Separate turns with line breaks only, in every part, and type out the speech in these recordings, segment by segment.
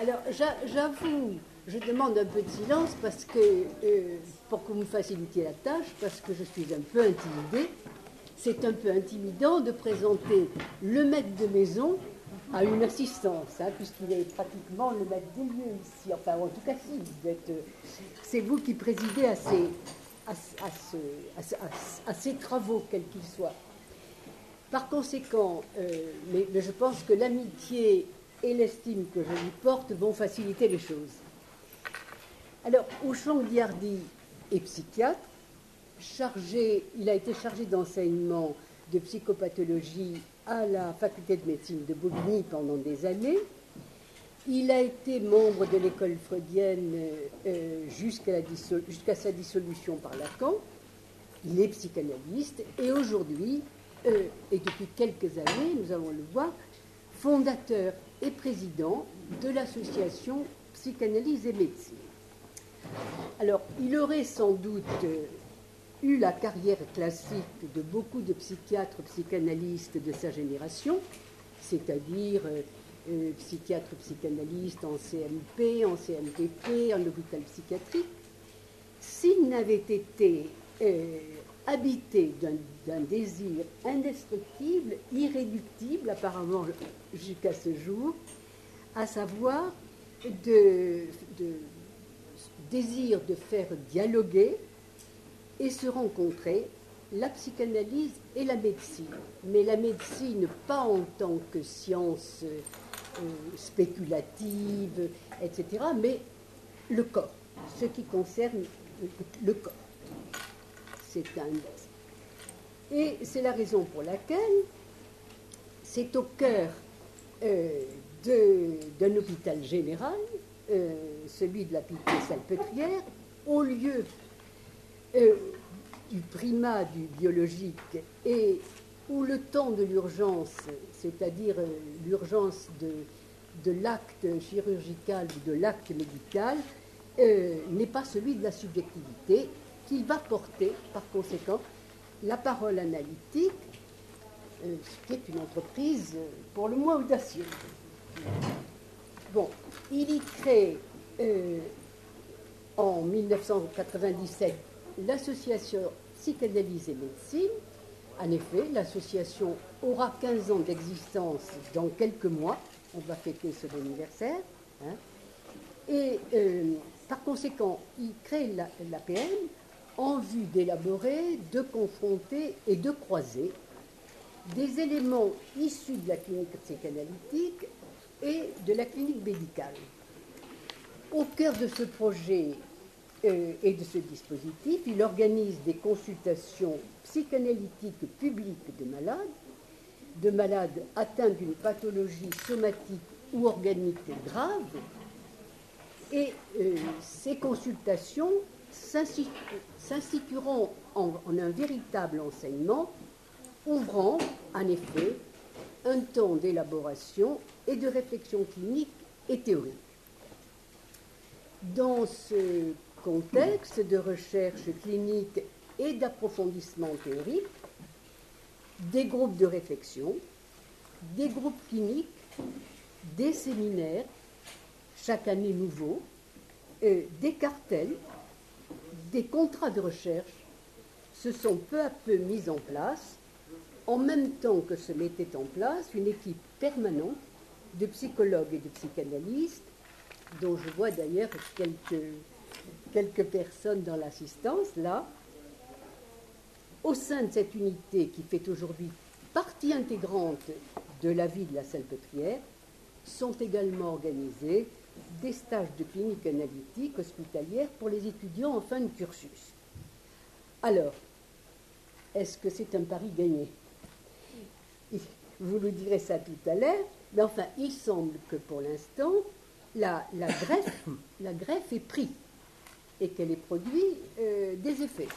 Alors, j'avoue, je demande un peu de silence parce que, pour que vous me facilitiez la tâche, parce que je suis un peu intimidée. C'est un peu intimidant de présenter le maître de maison à une assistance, puisqu'il est pratiquement le maître des lieux ici. Enfin, en tout cas, si, c'est vous qui présidez à ces travaux, quels qu'ils soient. Par conséquent, mais je pense que l'amitié et l'estime que je lui porte vont faciliter les choses. Alors, Houchang Diardi est psychiatre, il a été chargé d'enseignement de psychopathologie à la faculté de médecine de Bobigny pendant des années. Il a été membre de l'école freudienne jusqu'à sa dissolution par Lacan. Il est psychanalyste et aujourd'hui, et depuis quelques années, nous allons le voir, fondateur et président de l'association Psychanalyse et Médecine. Alors, il aurait sans doute eu la carrière classique de beaucoup de psychiatres psychanalystes de sa génération, c'est-à-dire psychiatre psychanalyste en CMP, en CMPP, en hôpital psychiatrique, s'il n'avait été habité d'un désir indestructible, irréductible, apparemment jusqu'à ce jour, à savoir désir de faire dialoguer et se rencontrer la psychanalyse et la médecine. Mais la médecine, pas en tant que science spéculative, etc., mais le corps, ce qui concerne le corps. C'est et c'est la raison pour laquelle c'est au cœur d'un hôpital général, celui de la Pitié-Salpêtrière, au lieu du primat du biologique et où le temps de l'urgence, c'est-à-dire l'urgence de l'acte chirurgical ou de l'acte médical, n'est pas celui de la subjectivité, qu'il va porter par conséquent la parole analytique, ce qui est une entreprise pour le moins audacieuse. Bon, il y crée en 1997 l'association Psychanalyse et Médecine. En effet, l'association aura 15 ans d'existence dans quelques mois. On va fêter son anniversaire. Et par conséquent, il crée l'APM en vue d'élaborer, de confronter et de croiser des éléments issus de la clinique psychanalytique et de la clinique médicale. Au cœur de ce projet et de ce dispositif, il organise des consultations psychanalytiques publiques de malades atteints d'une pathologie somatique ou organique grave, et ces consultations s'institueront en un véritable enseignement, ouvrant en effet un temps d'élaboration et de réflexion clinique et théorique. Dans ce contexte de recherche clinique et d'approfondissement théorique, des groupes de réflexion, des groupes cliniques, des séminaires, chaque année nouveaux, des cartels, des contrats de recherche se sont peu à peu mis en place, en même temps que se mettait en place une équipe permanente de psychologues et de psychanalystes, dont je vois d'ailleurs quelques personnes dans l'assistance, là. Au sein de cette unité qui fait aujourd'hui partie intégrante de la vie de la Salpêtrière, sont également organisés des stages de clinique analytique hospitalière pour les étudiants en fin de cursus. Alors, est-ce que c'est un pari gagné? Vous nous direz ça tout à l'heure, mais enfin, il semble que pour l'instant, la greffe est prise et qu'elle ait produit des effets.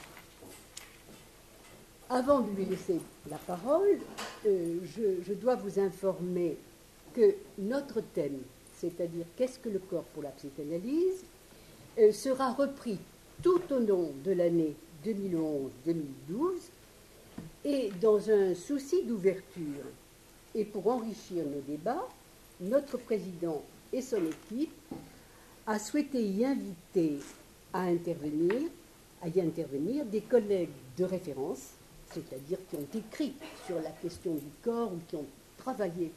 Avant de lui laisser la parole, je dois vous informer que notre thème, c'est-à-dire qu'est-ce que le corps pour la psychanalyse, sera repris tout au long de l'année 2011-2012 et dans un souci d'ouverture et pour enrichir nos débats, notre président et son équipe a souhaité y inviter à y intervenir des collègues de référence, c'est-à-dire qui ont écrit sur la question du corps ou qui ont travaillé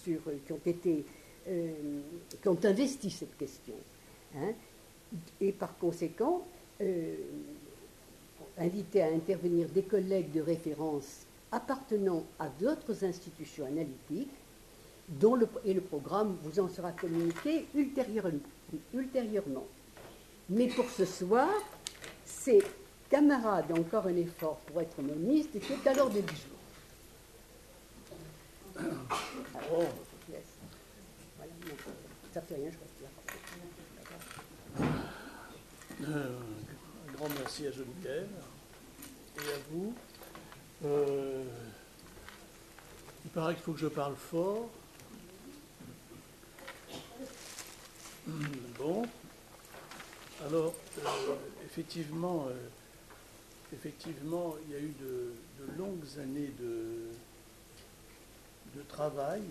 sur, qui ont investi cette question. Hein, et par conséquent, inviter à intervenir des collègues de référence appartenant à d'autres institutions analytiques, et le programme vous en sera communiqué ultérieurement. Mais pour ce soir, c'est camarade, encore un effort pour être moniste, qui est à l'ordre du jour. Alors, yes. Voilà, ça fait rien, je reste là.
Un grand merci à Geneviève et à vous. Il paraît qu'il faut que je parle fort. Bon. Alors, effectivement, il y a eu de longues années de travail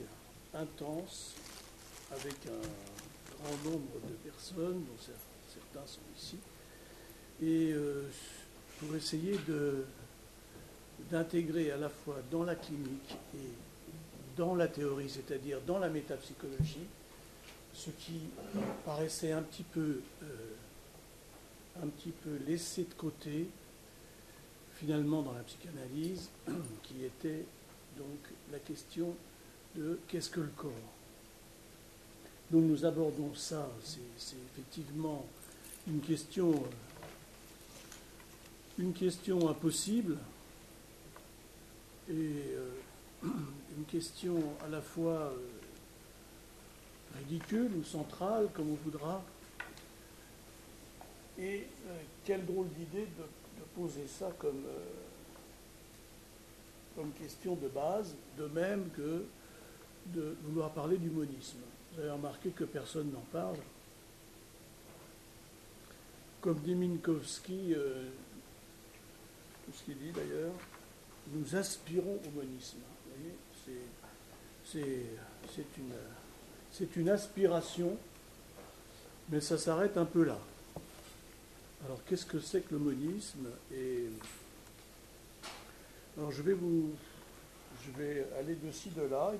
intense avec un grand nombre de personnes, dont certains sont ici, et pour essayer d'intégrer à la fois dans la clinique et dans la théorie, c'est-à-dire dans la métapsychologie, ce qui paraissait un petit peu laissé de côté, finalement, dans la psychanalyse, qui était donc la question de qu'est-ce que le corps. Donc nous abordons ça, c'est effectivement une question impossible et une question à la fois ridicule ou centrale, comme on voudra. Et quelle drôle d'idée de poser ça comme question de base, de même que de vouloir parler du monisme. Vous avez remarqué que personne n'en parle. Comme dit Minkowski, tout ce qu'il dit d'ailleurs, nous aspirons au monisme. Vous voyez, c'est une aspiration, mais ça s'arrête un peu là. Alors, qu'est-ce que c'est que le monisme? Alors, je vais aller de ci, de là,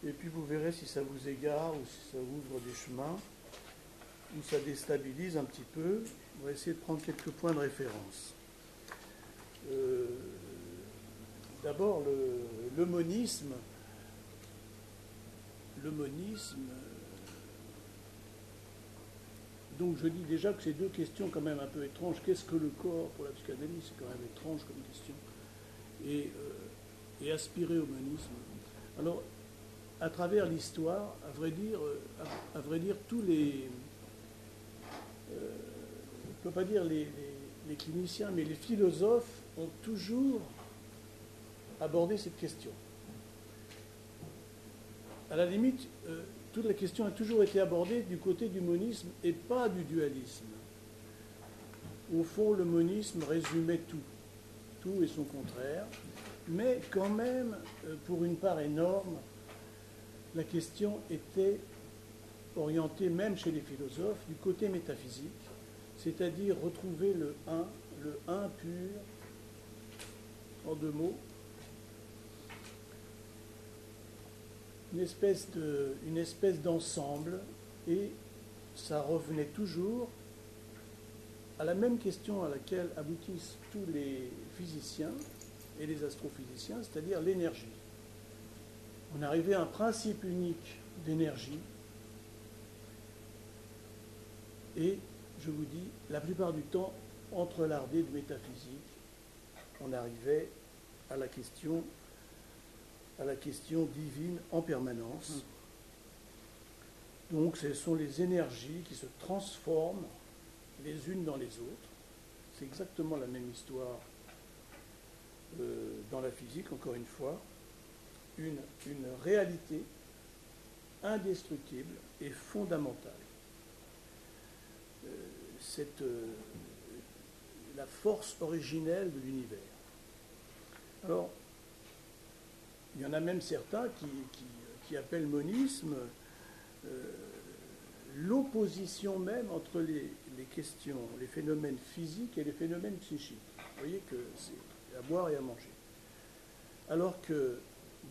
et puis vous verrez si ça vous égare ou si ça ouvre des chemins, ou ça déstabilise un petit peu. On va essayer de prendre quelques points de référence. D'abord, le monisme. Donc je dis déjà que c'est deux questions quand même un peu étranges. Qu'est-ce que le corps pour la psychanalyse? C'est quand même étrange comme question. Et aspirer au monisme. Alors, à travers l'histoire, à vrai dire, tous les... on ne peut pas dire les cliniciens, mais les philosophes ont toujours abordé cette question. À la limite, toute la question a toujours été abordée du côté du monisme et pas du dualisme. Au fond, le monisme résumait tout et son contraire, mais quand même, pour une part énorme, la question était orientée, même chez les philosophes, du côté métaphysique, c'est-à-dire retrouver le un pur, en deux mots, une espèce d'ensemble, et ça revenait toujours à la même question à laquelle aboutissent tous les physiciens et les astrophysiciens, c'est-à-dire l'énergie. On arrivait à un principe unique d'énergie, et je vous dis, la plupart du temps, entrelardé de métaphysique, on arrivait à la question divine en permanence. Donc ce sont les énergies qui se transforment les unes dans les autres. C'est exactement la même histoire dans la physique, encore une fois. Une réalité indestructible et fondamentale. La force originelle de l'univers. Alors, il y en a même certains qui appellent monisme l'opposition même entre les questions, les phénomènes physiques et les phénomènes psychiques. Vous voyez que c'est à boire et à manger. Alors que,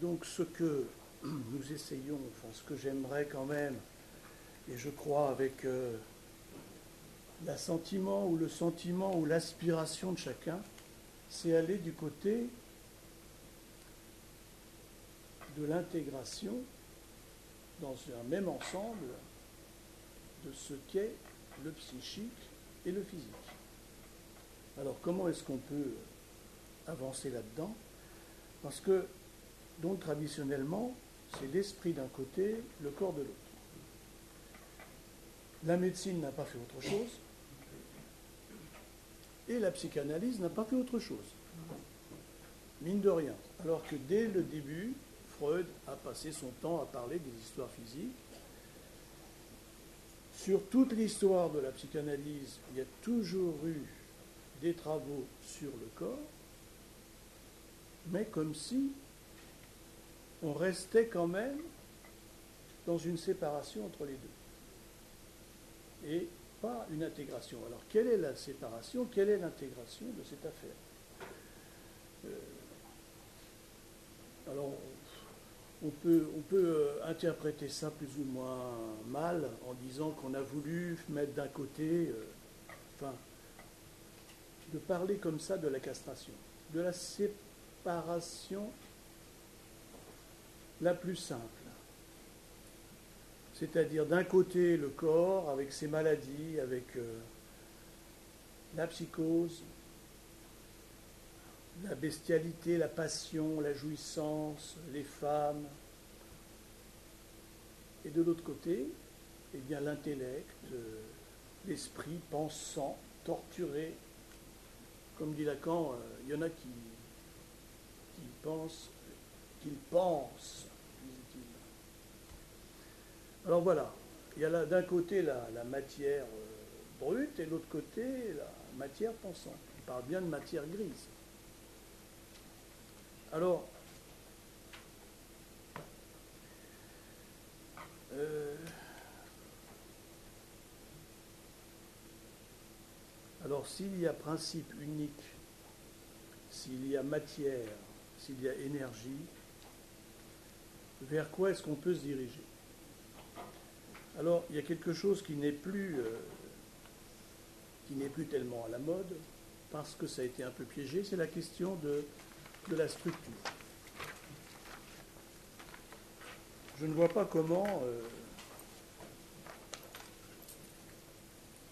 donc, ce que nous essayons, enfin, ce que j'aimerais quand même, et je crois avec l'assentiment ou le sentiment ou l'aspiration de chacun, c'est aller du côté de l'intégration dans un même ensemble de ce qu'est le psychique et le physique. Alors comment est-ce qu'on peut avancer là-dedans? Parce que, donc traditionnellement, c'est l'esprit d'un côté, le corps de l'autre. La médecine n'a pas fait autre chose, et la psychanalyse n'a pas fait autre chose. Mine de rien. Alors que dès le début, Freud a passé son temps à parler des histoires physiques. Sur toute l'histoire de la psychanalyse, il y a toujours eu des travaux sur le corps, mais comme si on restait quand même dans une séparation entre les deux. Et pas une intégration. Alors, quelle est la séparation, quelle est l'intégration de cette affaire? Alors, on peut interpréter ça plus ou moins mal en disant qu'on a voulu mettre d'un côté, de parler comme ça de la castration, de la séparation la plus simple. C'est-à-dire d'un côté le corps avec ses maladies, avec la psychose, la bestialité, la passion, la jouissance, les femmes. Et de l'autre côté, eh bien l'intellect, l'esprit pensant, torturé. Comme dit Lacan, il y en a qui pensent qu'ils pensent, disent-il. Alors voilà, il y a d'un côté la matière brute et de l'autre côté la matière pensante. On parle bien de matière grise. Alors, s'il y a principe unique, s'il y a matière, s'il y a énergie, vers quoi est-ce qu'on peut se diriger? Alors, il y a quelque chose qui n'est plus tellement à la mode, parce que ça a été un peu piégé, c'est la question de la structure. Je ne vois pas comment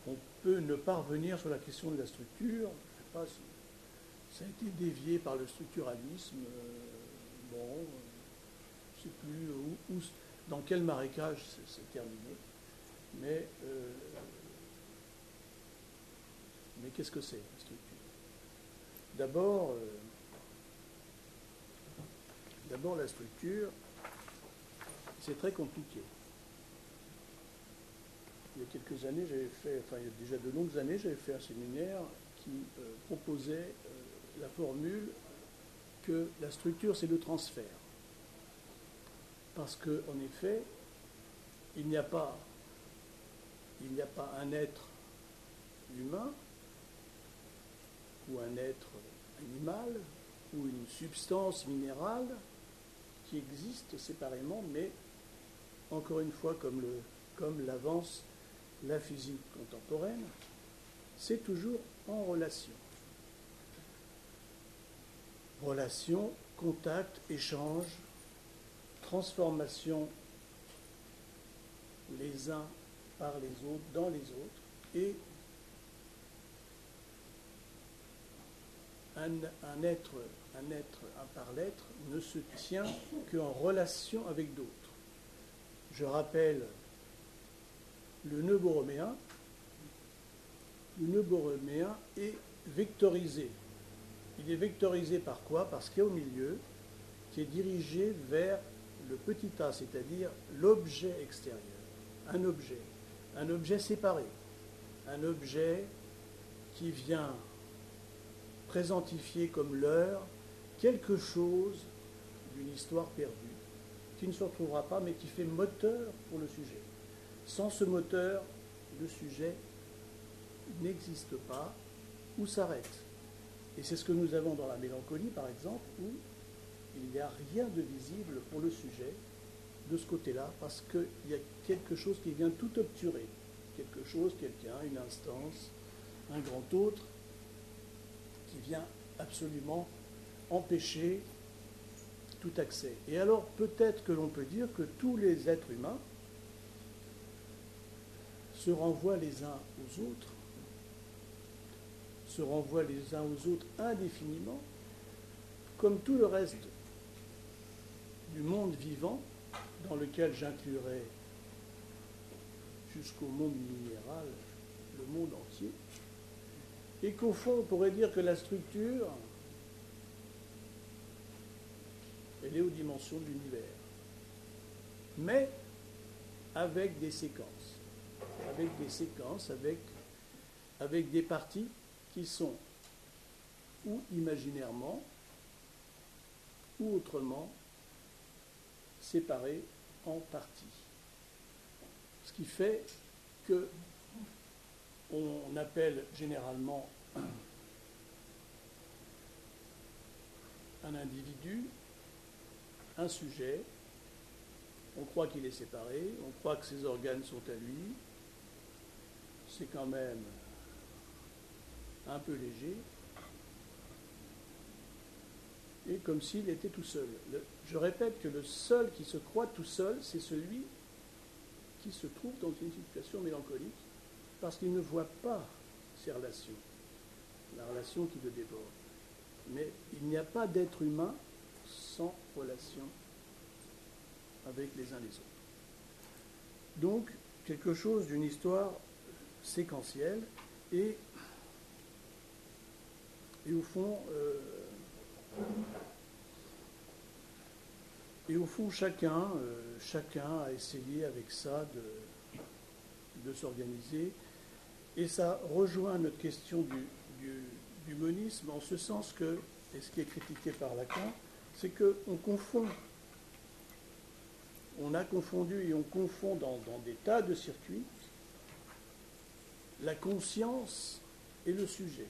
on peut ne pas revenir sur la question de la structure. Je ne sais pas si ça a été dévié par le structuralisme. Je ne sais plus dans quel marécage c'est terminé. Mais qu'est-ce que c'est, la structure? D'abord, la structure, c'est très compliqué. Il y a quelques années, il y a déjà de longues années, j'avais fait un séminaire qui proposait la formule que la structure, c'est le transfert. Parce qu'en effet, il n'y a pas un être humain ou un être animal ou une substance minérale qui existe séparément, mais encore une fois, comme l'avance la physique contemporaine, c'est toujours en relation. Relation, contact, échange, transformation les uns par les autres, dans les autres, et un être par l'être ne se tient qu'en relation avec d'autres. Je rappelle le nœud borroméen. Le nœud borroméen est vectorisé. Il est vectorisé par quoi? Parce qu'il y a au milieu, qui est dirigé vers le petit a, c'est-à-dire l'objet extérieur. Un objet séparé, un objet qui vient présentifier comme leur quelque chose d'une histoire perdue. qui ne se retrouvera pas, mais qui fait moteur pour le sujet. Sans ce moteur, le sujet n'existe pas ou s'arrête. Et c'est ce que nous avons dans la mélancolie, par exemple, où il n'y a rien de visible pour le sujet de ce côté-là, parce qu'il y a quelque chose qui vient tout obturer. Quelque chose, quelqu'un, une instance, un grand autre, qui vient absolument empêcher tout accès. Et alors, peut-être que l'on peut dire que tous les êtres humains se renvoient les uns aux autres, se renvoient les uns aux autres indéfiniment, comme tout le reste du monde vivant, dans lequel j'inclurais jusqu'au monde minéral le monde entier, et qu'au fond, on pourrait dire que la structure, elle est aux dimensions de l'univers, mais avec des séquences, avec des parties qui sont ou imaginairement ou autrement séparées en parties. Ce qui fait que on appelle généralement un individu un sujet, on croit qu'il est séparé, on croit que ses organes sont à lui, c'est quand même un peu léger, et comme s'il était tout seul. Je répète que le seul qui se croit tout seul, c'est celui qui se trouve dans une situation mélancolique, parce qu'il ne voit pas ses relations, la relation qui le déborde. Mais il n'y a pas d'être humain sans relation avec les uns les autres. Donc, quelque chose d'une histoire séquentielle et au fond, chacun a essayé avec ça de s'organiser. Et ça rejoint notre question du monisme, en ce sens que, et ce qui est critiqué par Lacan, c'est qu'on confond, on a confondu et on confond dans des tas de circuits la conscience et le sujet.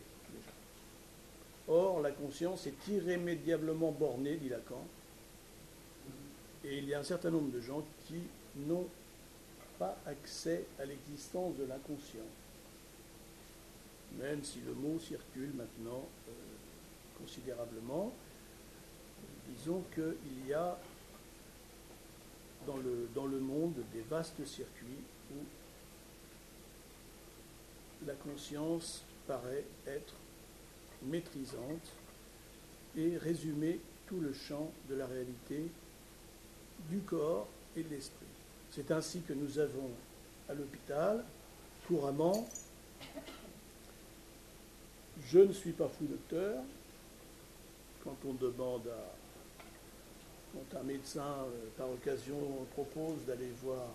Or, la conscience est irrémédiablement bornée, dit Lacan, et il y a un certain nombre de gens qui n'ont pas accès à l'existence de l'inconscient, même si le mot circule maintenant considérablement. Disons qu'il y a dans le monde des vastes circuits où la conscience paraît être maîtrisante et résumer tout le champ de la réalité du corps et de l'esprit. C'est ainsi que nous avons à l'hôpital, couramment, je ne suis pas fou docteur, quand on demande quand un médecin, par occasion, propose d'aller voir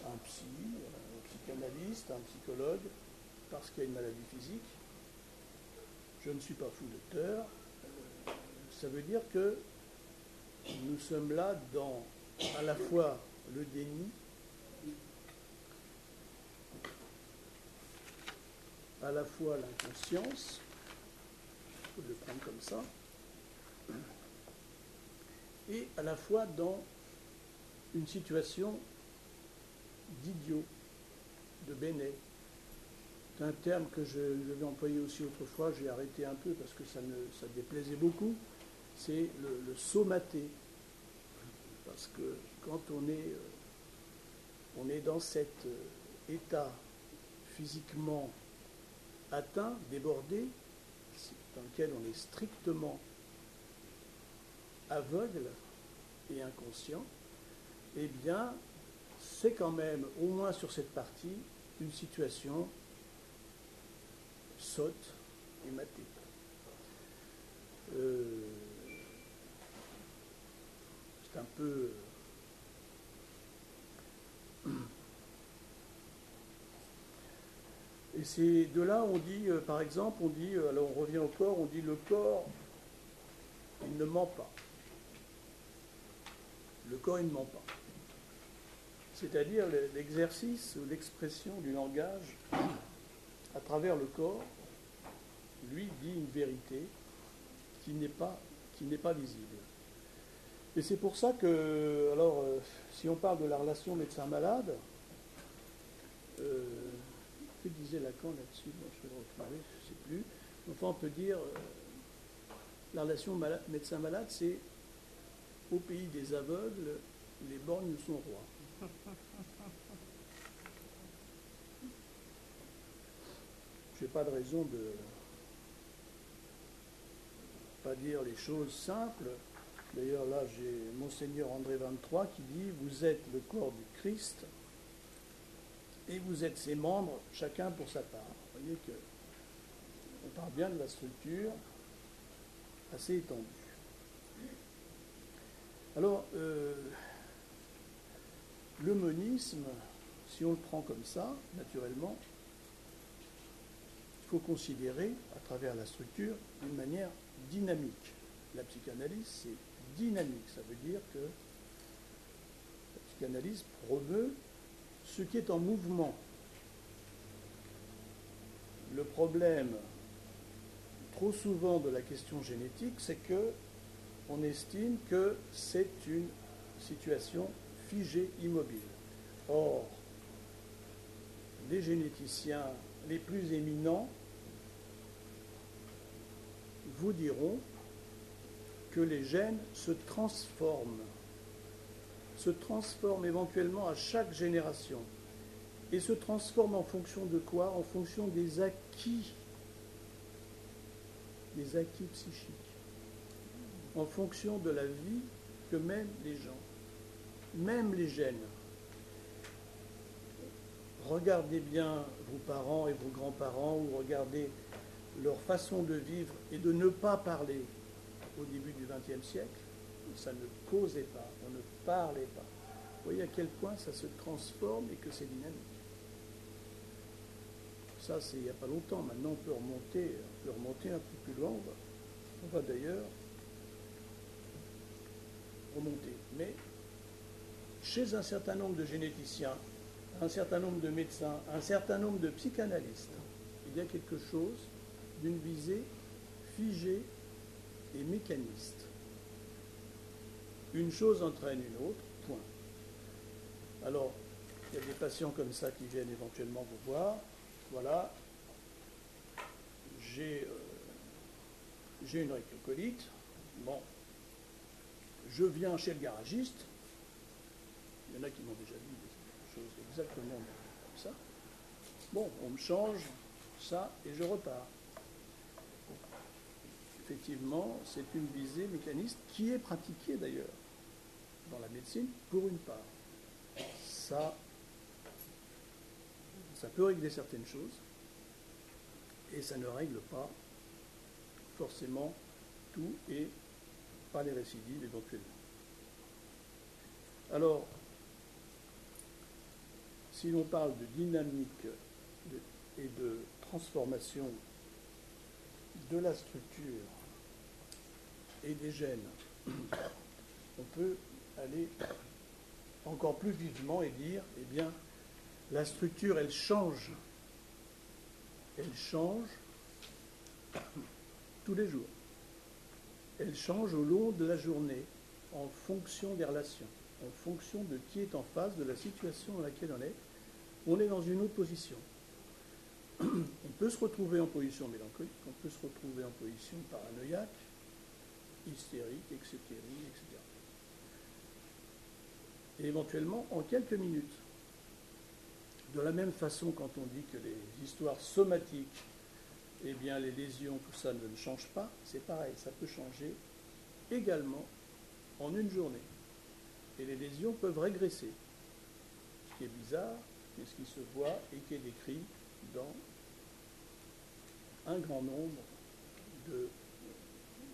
un psychanalyste, un psychologue, parce qu'il y a une maladie physique, je ne suis pas fou docteur, ça veut dire que nous sommes là dans à la fois le déni, à la fois l'inconscience, il faut le prendre comme ça, et à la fois dans une situation d'idiot, de béné. C'est un terme que je vais employer aussi autrefois, j'ai arrêté un peu parce que ça déplaisait beaucoup, c'est le somaté. Parce que quand on est dans cet état physiquement atteint, débordé, dans lequel on est strictement aveugle et inconscient, eh bien, c'est quand même, au moins sur cette partie, une situation sotte et matée. C'est un peu... Et c'est de là, on dit, par exemple, alors on revient au corps, on dit le corps, il ne ment pas. Le corps, il ne ment pas. C'est-à-dire l'exercice ou l'expression du langage à travers le corps, lui, dit une vérité qui n'est pas visible. Et c'est pour ça que, alors, si on parle de la relation médecin-malade, que disait Lacan là-dessus? Bon, je vais le retrouver, je ne sais plus. Enfin, on peut dire, la relation médecin-malade, c'est au pays des aveugles, les borgnes sont rois. Je n'ai pas de raison de pas dire les choses simples. D'ailleurs, là, j'ai Monseigneur André 23 qui dit « Vous êtes le corps du Christ et vous êtes ses membres, chacun pour sa part. » Vous voyez qu'on parle bien de la structure assez étendue. Alors, le monisme, si on le prend comme ça, naturellement, il faut considérer, à travers la structure, d'une manière dynamique. La psychanalyse, c'est dynamique. Ça veut dire que la psychanalyse promeut ce qui est en mouvement. Le problème, trop souvent, de la question génétique, c'est que on estime que c'est une situation figée, immobile. Or, les généticiens les plus éminents vous diront que les gènes se transforment éventuellement à chaque génération, et se transforment en fonction de quoi? En fonction des acquis psychiques, en fonction de la vie que mènent les gens, même les gènes. Regardez bien vos parents et vos grands-parents, ou regardez leur façon de vivre et de ne pas parler au début du XXe siècle. Ça ne causait pas, on ne parlait pas. Vous voyez à quel point ça se transforme et que c'est dynamique. Ça, c'est il n'y a pas longtemps. Maintenant, on peut remonter un peu plus loin. On va d'ailleurs remonter. Mais chez un certain nombre de généticiens, un certain nombre de médecins, un certain nombre de psychanalystes, il y a quelque chose d'une visée figée et mécaniste. Une chose entraîne une autre, point. Alors, il y a des patients comme ça qui viennent éventuellement vous voir. Voilà, j'ai une rectocolite. Bon, je viens chez le garagiste. Il y en a qui m'ont déjà dit des choses exactement comme ça. Bon, on me change ça et je repars. Effectivement, c'est une visée mécaniste qui est pratiquée d'ailleurs dans la médecine pour une part. Ça peut régler certaines choses et ça ne règle pas forcément tout et pas les récidives éventuellement. Alors, si l'on parle de dynamique et de transformation de la structure et des gènes, on peut aller encore plus vivement et dire, eh bien, la structure, elle change tous les jours. Elle change au long de la journée, en fonction des relations, en fonction de qui est en face, de la situation dans laquelle on est. On est dans une autre position. On peut se retrouver en position mélancolique, on peut se retrouver en position paranoïaque, hystérique, etc. Et éventuellement en quelques minutes. De la même façon, quand on dit que les histoires somatiques, eh bien les lésions, tout ça ne change pas, c'est pareil, ça peut changer également en une journée. Et les lésions peuvent régresser. Ce qui est bizarre, mais ce qui se voit et qui est décrit dans un grand nombre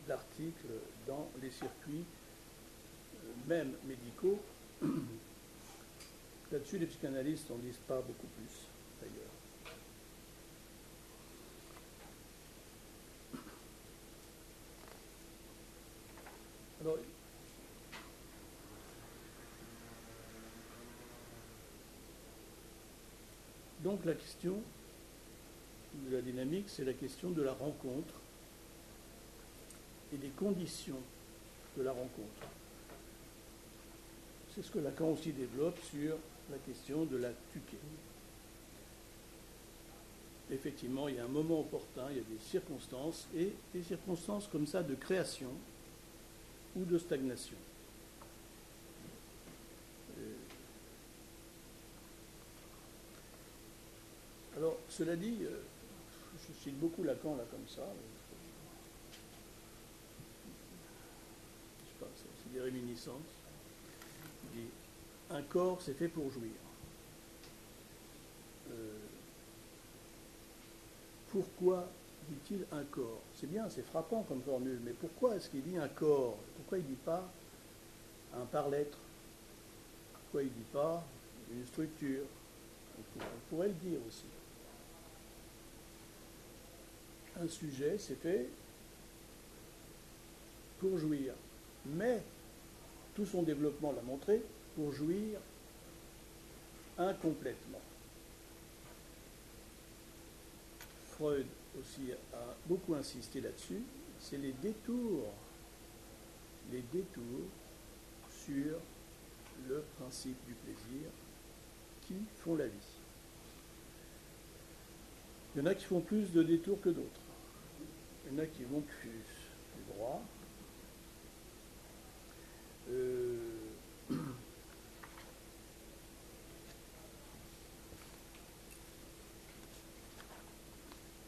d'articles dans les circuits, même médicaux. Là-dessus, les psychanalystes n'en disent pas beaucoup plus, d'ailleurs. Alors, Donc la question de la dynamique, c'est la question de la rencontre et des conditions de la rencontre. C'est ce que Lacan aussi développe sur la question de la tuque. Effectivement, il y a un moment opportun, il y a des circonstances, et des circonstances comme ça de création ou de stagnation. Alors, cela dit, je cite beaucoup Lacan là comme ça. Je sais pas, c'est des réminiscences. Il dit, un corps, c'est fait pour jouir. Pourquoi dit-il un corps? C'est bien, c'est frappant comme formule, mais pourquoi est-ce qu'il dit un corps? Pourquoi il ne dit pas un par-l'être? Pourquoi il ne dit pas une structure? On pourrait le dire aussi. Un sujet, c'est fait pour jouir, mais tout son développement l'a montré, pour jouir incomplètement. Freud aussi a beaucoup insisté là-dessus, c'est les détours sur le principe du plaisir qui font la vie. Il y en a qui font plus de détours que d'autres. Il y en a qui vont plus droit.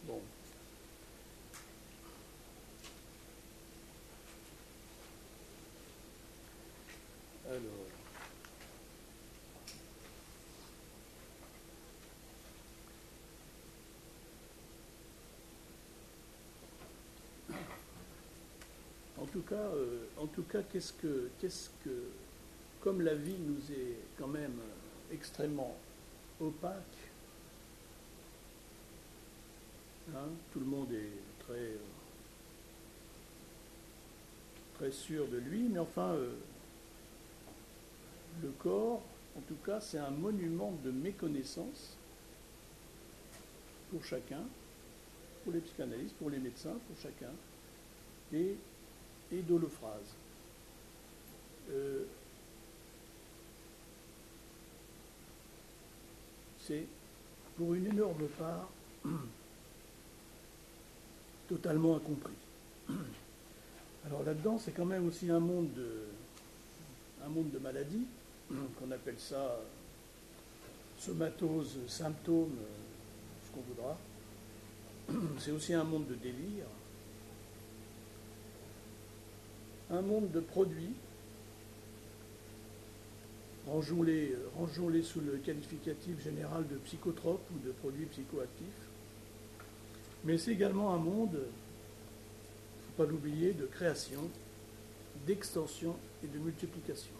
Bon. Alors. En tout cas, qu'est-ce que, comme la vie nous est quand même extrêmement opaque, hein, tout le monde est très sûr de lui, mais enfin, le corps, en tout cas, c'est un monument de méconnaissance pour chacun, pour les psychanalystes, pour les médecins, pour chacun, et d'holophrase. C'est pour une énorme part totalement incompris. Alors là-dedans, c'est quand même aussi un monde de maladies, qu'on appelle ça somatose, symptômes, ce qu'on voudra. C'est aussi un monde de délire, un monde de produits. Rangeons-les sous le qualificatif général de psychotropes ou de produits psychoactifs. Mais c'est également un monde, il ne faut pas l'oublier, de création, d'extension et de multiplication.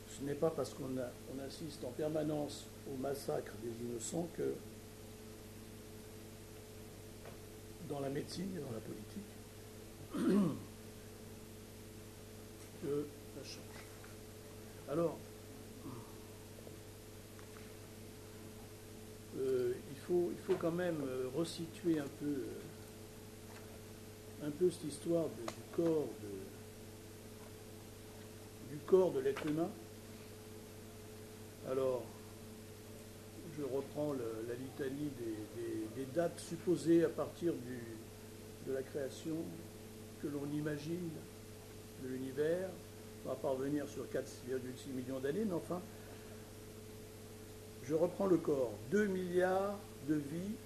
Ce n'est pas parce qu'on assiste en permanence au massacre des innocents que dans la médecine et dans la politique, que ça change. Alors, il faut quand même resituer un peu cette histoire du corps de l'être humain. Alors, je reprends la litanie des dates supposées à partir de la création que l'on imagine de l'univers. On va parvenir sur 4,6 millions d'années, mais enfin, je reprends le corps. 2 milliards de vies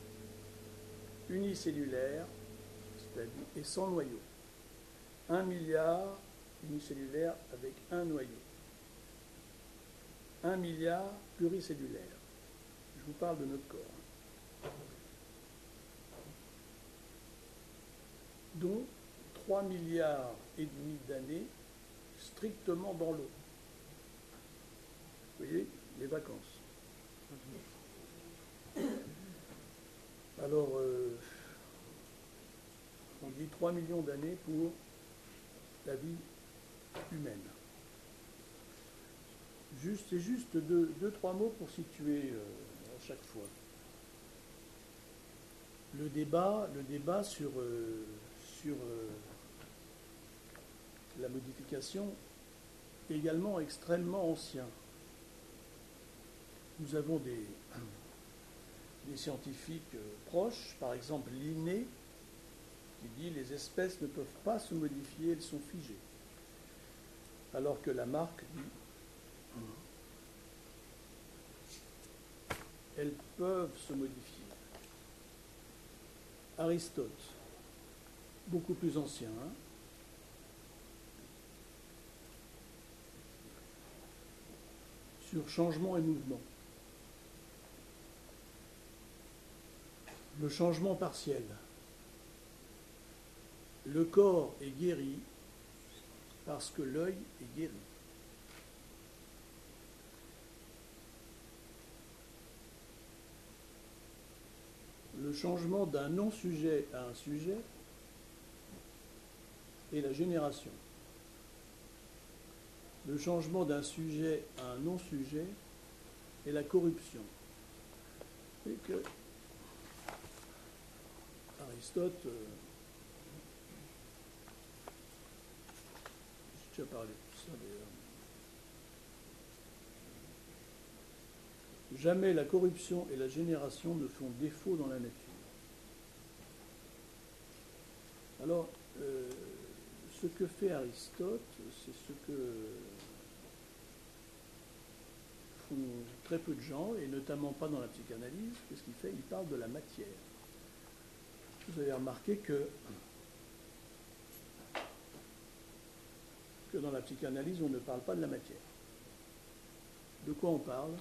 unicellulaires, c'est-à-dire et sans noyau. 1 milliard unicellulaire avec un noyau. 1 milliard pluricellulaire. Je vous parle de notre corps. Dont 3 milliards et demi d'années strictement dans l'eau. Vous voyez, les vacances. Alors, on dit 3 millions d'années pour la vie humaine. C'est juste deux, trois mots pour situer à chaque fois. Le débat sur la modification est également extrêmement ancien. Nous avons des scientifiques proches, par exemple Linné, qui dit les espèces ne peuvent pas se modifier, elles sont figées. Alors que Lamarck dit elles peuvent se modifier. Aristote, beaucoup plus ancien, sur changement et mouvement. Le changement partiel. Le corps est guéri parce que l'œil est guéri. Le changement d'un non-sujet à un sujet est la génération. Le changement d'un sujet à un non-sujet est la corruption. Et que Aristote, j'ai déjà parlé de ça d'ailleurs. Jamais la corruption et la génération ne font défaut dans la nature. Alors, ce que fait Aristote, c'est ce que font très peu de gens, et notamment pas dans la psychanalyse. Qu'est-ce qu'il fait? Il parle de la matière. Vous avez remarqué que dans la psychanalyse, on ne parle pas de la matière. De quoi on parle?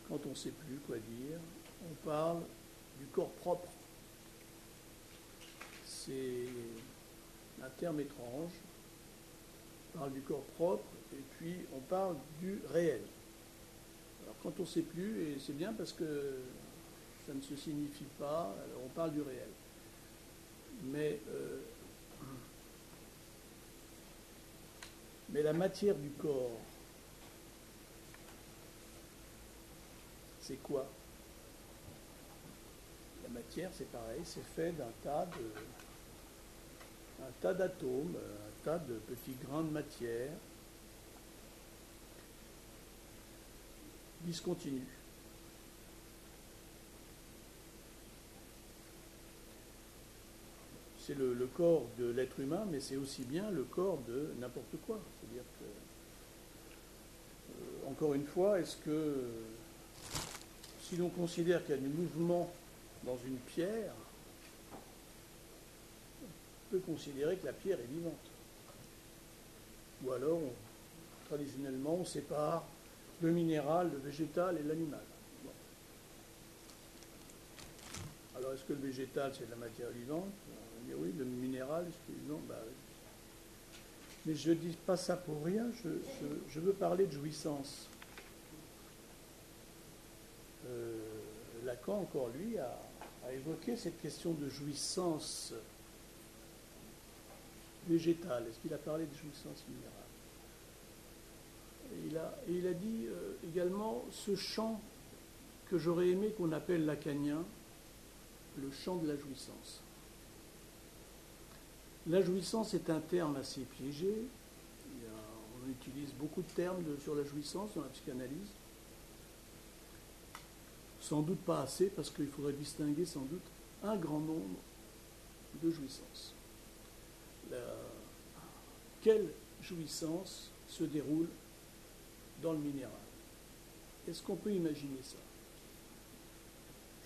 Quand on ne sait plus quoi dire, on parle du corps propre. C'est un terme étrange. On parle du corps propre et puis on parle du réel. Alors quand on ne sait plus, et c'est bien parce que ça ne se signifie pas, alors on parle du réel. Mais la matière du corps, c'est quoi? La matière, c'est pareil, c'est fait d'un tas d'atomes, un tas de petits grains de matière discontinus. C'est le corps de l'être humain, mais c'est aussi bien le corps de n'importe quoi. C'est-à-dire que, encore une fois, est-ce que si l'on considère qu'il y a du mouvement dans une pierre, on peut considérer que la pierre est vivante. Ou alors, traditionnellement, on sépare le minéral, le végétal et l'animal. Bon. Alors, est-ce que le végétal, c'est de la matière vivante? On va dire oui, le minéral, est-ce que non? Bah, oui. Mais je ne dis pas ça pour rien, je veux parler de jouissance. Lacan, encore lui, a évoqué cette question de jouissance végétale. Est-ce qu'il a parlé de jouissance minérale? Et il a dit également ce champ que j'aurais aimé qu'on appelle lacanien, le champ de la jouissance. La jouissance est un terme assez piégé. On utilise beaucoup de termes sur la jouissance dans la psychanalyse. Sans doute pas assez, parce qu'il faudrait distinguer sans doute un grand nombre de jouissances. Quelle jouissance se déroule dans le minéral? Est-ce qu'on peut imaginer ça?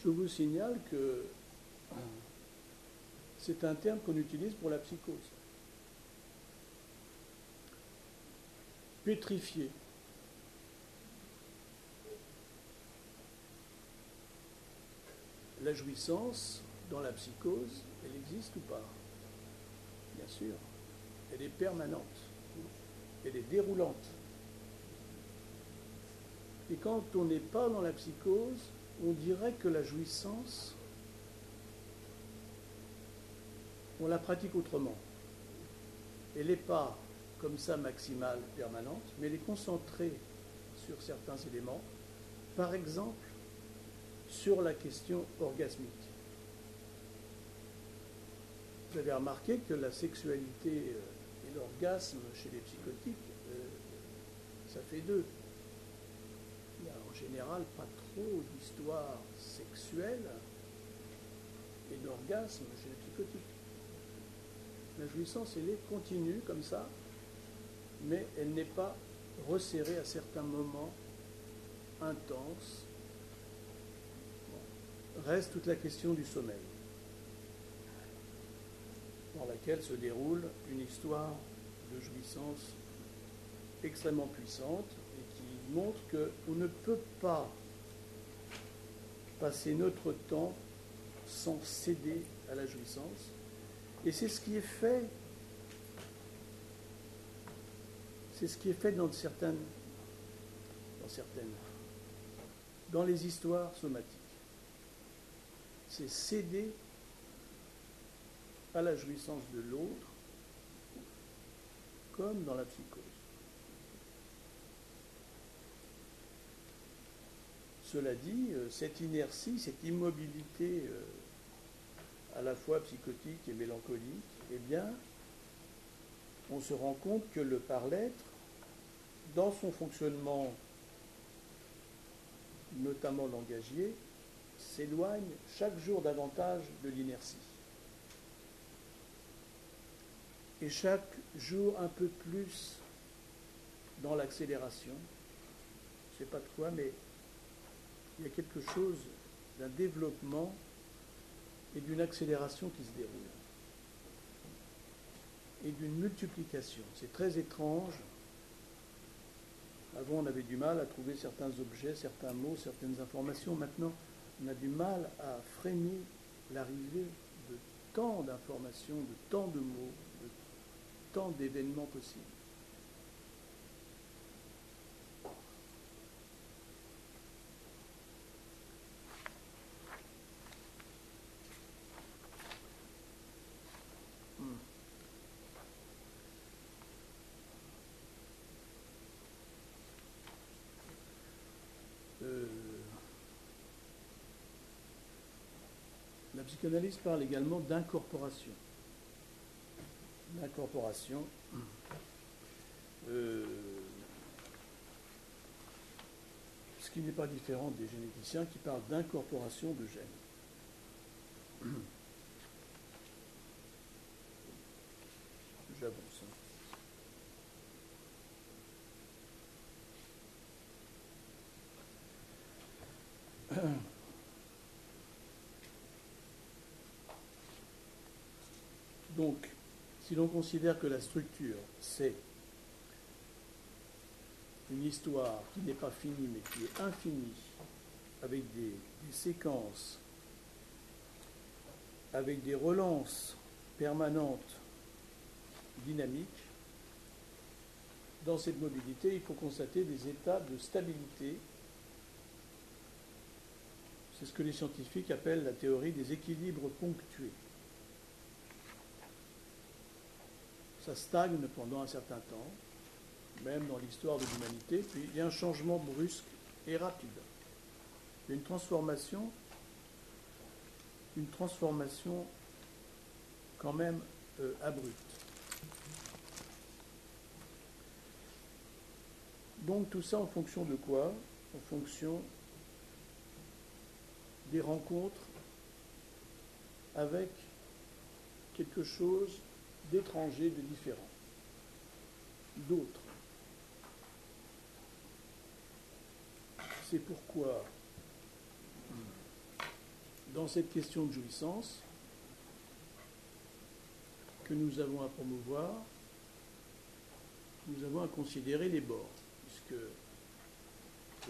Je vous signale que c'est un terme qu'on utilise pour la psychose. Pétrifié. La jouissance, dans la psychose, elle existe ou pas? Bien sûr. Elle est permanente. Elle est déroulante. Et quand on n'est pas dans la psychose, on dirait que la jouissance, on la pratique autrement. Elle n'est pas comme ça maximale, permanente, mais les concentrer sur certains éléments, par exemple sur la question orgasmique. Vous avez remarqué que la sexualité et l'orgasme chez les psychotiques, ça fait deux. Il n'y a en général pas trop d'histoires sexuelles et d'orgasme chez les psychotiques. La jouissance, elle est continue comme ça, mais elle n'est pas resserrée à certains moments intenses. Bon. Reste toute la question du sommeil, dans laquelle se déroule une histoire de jouissance extrêmement puissante et qui montre qu'on ne peut pas passer notre temps sans céder à la jouissance. Et c'est ce qui est fait. C'est ce qui est fait dans les histoires somatiques. C'est céder à la jouissance de l'autre, comme dans la psychose. Cela dit, cette inertie, cette immobilité à la fois psychotique et mélancolique, eh bien, on se rend compte que le par-l'être, dans son fonctionnement, notamment langagier, s'éloigne chaque jour davantage de l'inertie. Et chaque jour un peu plus dans l'accélération. Je ne sais pas de quoi, mais il y a quelque chose d'un développement et d'une accélération qui se déroule. Et d'une multiplication. C'est très étrange. Avant, on avait du mal à trouver certains objets, certains mots, certaines informations. Maintenant, on a du mal à freiner l'arrivée de tant d'informations, de tant de mots, de tant d'événements possibles. La psychanalyse parle également d'incorporation. L'incorporation, ce qui n'est pas différent des généticiens qui parlent d'incorporation de gènes. J'avance. Donc, si l'on considère que la structure, c'est une histoire qui n'est pas finie, mais qui est infinie, avec des séquences, avec des relances permanentes, dynamiques, dans cette mobilité, il faut constater des états de stabilité. C'est ce que les scientifiques appellent la théorie des équilibres ponctués. Ça stagne pendant un certain temps, même dans l'histoire de l'humanité, puis il y a un changement brusque et rapide. Il y a une transformation quand même abrupte. Donc tout ça en fonction de quoi? En fonction des rencontres avec quelque chose d'étranger, de différent, d'autres. C'est pourquoi, dans cette question de jouissance que nous avons à promouvoir, nous avons à considérer les bords, puisque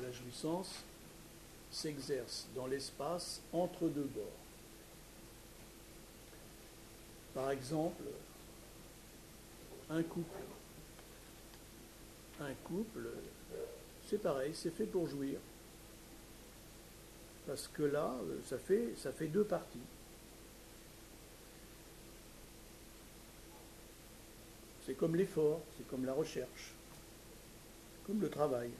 la jouissance s'exerce dans l'espace entre deux bords. Par exemple, un couple, c'est pareil, c'est fait pour jouir. Parce que là, ça fait deux parties. C'est comme l'effort, c'est comme la recherche, comme le travail.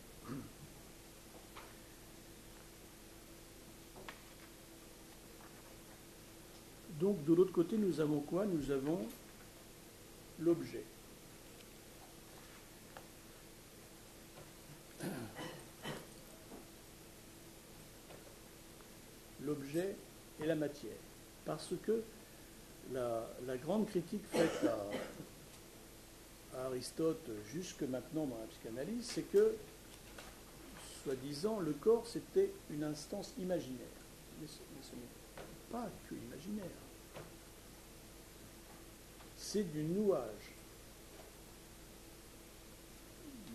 Donc de l'autre côté, nous avons quoi? Nous avons l'objet. L'objet et la matière. Parce que la grande critique faite à Aristote jusque maintenant dans la psychanalyse, c'est que, soi-disant, le corps c'était une instance imaginaire. Mais ce n'est pas que imaginaire. C'est du nouage.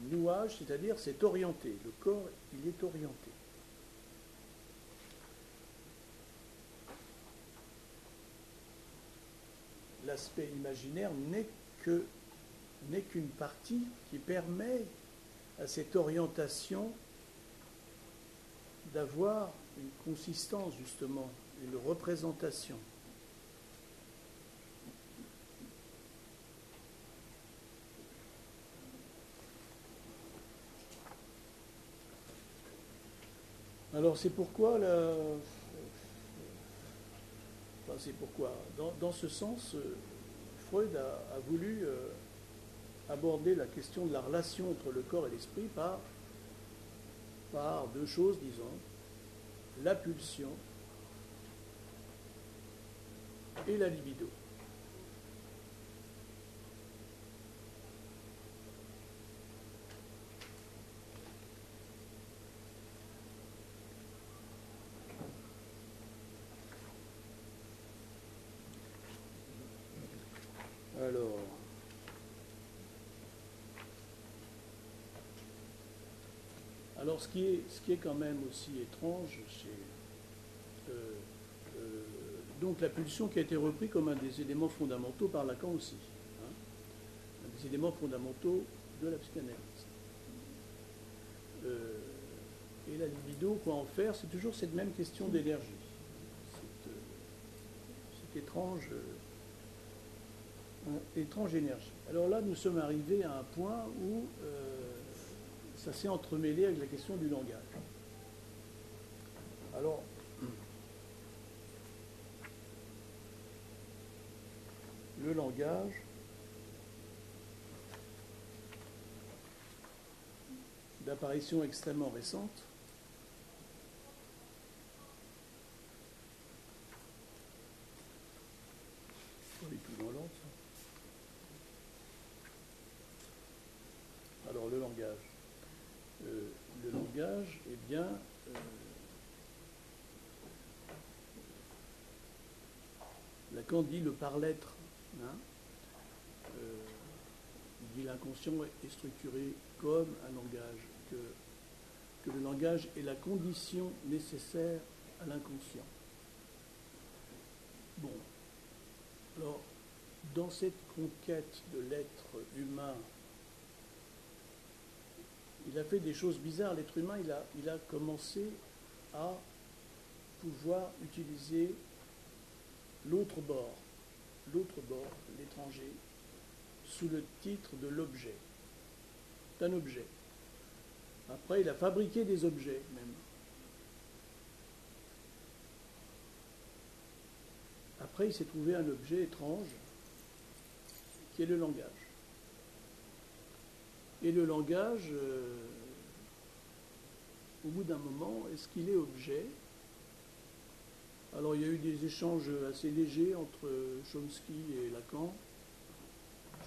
Nouage, c'est-à-dire c'est orienté. Le corps, il est orienté. L'aspect imaginaire n'est qu'une partie qui permet à cette orientation d'avoir une consistance, justement, une représentation. Alors c'est pourquoi dans ce sens, Freud a voulu aborder la question de la relation entre le corps et l'esprit par deux choses, disons, la pulsion et la libido. Alors ce qui est quand même aussi étrange, c'est donc la pulsion qui a été reprise comme un des éléments fondamentaux par Lacan aussi, hein, un des éléments fondamentaux de la psychanalyse. Et la libido, quoi en faire? C'est toujours cette même question d'énergie. Cette étrange énergie. Alors là, nous sommes arrivés à un point où ça s'est entremêlé avec la question du langage. Alors, le langage, d'apparition extrêmement récente, on est tout dans l'ordre, ça. Alors, le langage. Le langage, eh bien, Lacan dit le par-l'être. Hein, il dit l'inconscient est structuré comme un langage, que le langage est la condition nécessaire à l'inconscient. Bon, alors, dans cette conquête de l'être humain, il a fait des choses bizarres. L'être humain, il a commencé à pouvoir utiliser l'autre bord, l'étranger, sous le titre de l'objet. C'est un objet. Après, il a fabriqué des objets, même. Après, il s'est trouvé un objet étrange, qui est le langage. Et le langage, au bout d'un moment, est-ce qu'il est objet? Alors il y a eu des échanges assez légers entre Chomsky et Lacan.